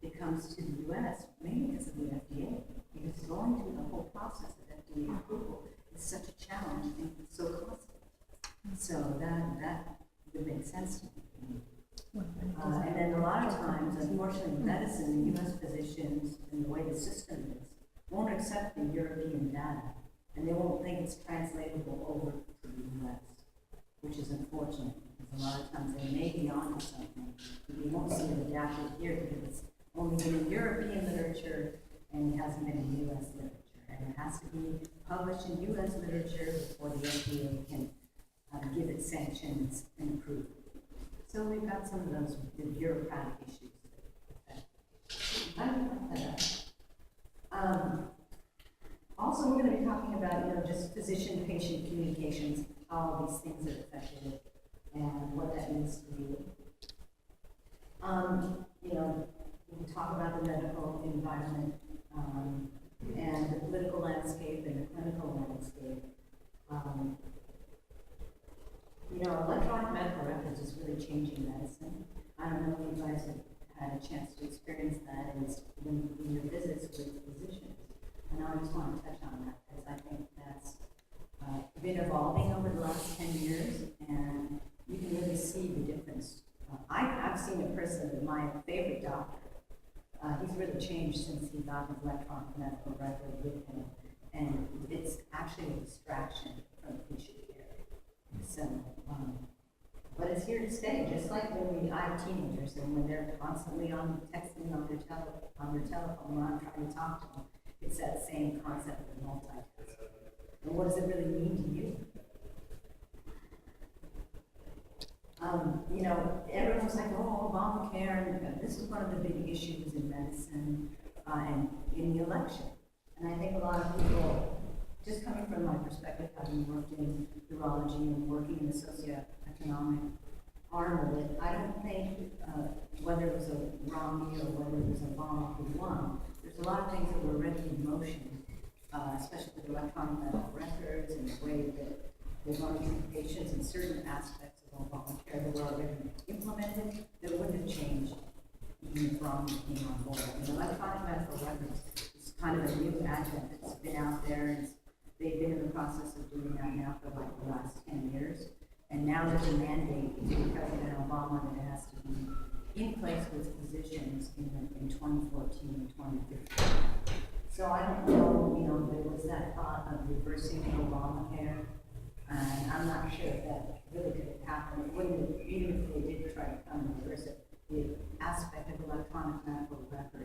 it comes to the U.S., mainly because of the FDA, because going through the whole process of FDA approval is such a challenge and it's so costly. So that would make sense to me. And then a lot of times, unfortunately, medicine, the U.S. physicians, and the way the system is, won't accept the European data, and they won't think it's translatable over to the U.S., which is unfortunate, because a lot of times they may be onto something, but you won't see it adapted here because it's only been in European literature and it hasn't been in U.S. literature. And it has to be published in U.S. literature before the FDA can give it sanctions and approval. So we've got some of those bureaucratic issues. Also, we're going to be talking about, just physician-patient communications, how these things are affected, and what that means to you. We can talk about the medical environment, and the political landscape and the clinical landscape. Electronic medical records is really changing medicine. I don't know if you guys have had a chance to experience that in your visits with physicians. And I just want to touch on that because I think that's been evolving over the last 10 years, and you can really see the difference. I've seen a person, my favorite doctor, he's really changed since he got his electronic medical record with him, and it's actually a distraction from patient care. So, but it's here to stay, just like when I have teenagers and when they're constantly texting on their telephone when I'm trying to talk to them, it's that same concept of multitasking. And what does it really mean to you? Everyone's like, oh, Obamacare, and this is one of the big issues in medicine and in the election. And I think a lot of people, just coming from my perspective, having worked in urology and working in the socioeconomic arm of it, I don't think whether it was a Romney or whether it was Obama who won, there's a lot of things that were already in motion, especially with electronic medical records and the way that they're going to treat patients in certain aspects of Obamacare that were already implemented that wouldn't have changed even if Romney came on board. Electronic medical records is kind of a new advent that's been out there, and they've been in the process of doing that now for like the last 10 years. And now there's a mandate through President Obama that it has to be in place with physicians in 2014 and 2015. So I don't know, there was that thought of reversing Obamacare, and I'm not sure if that really could have happened. It wouldn't have, even if they did try to come and reverse it, the aspect of electronic medical records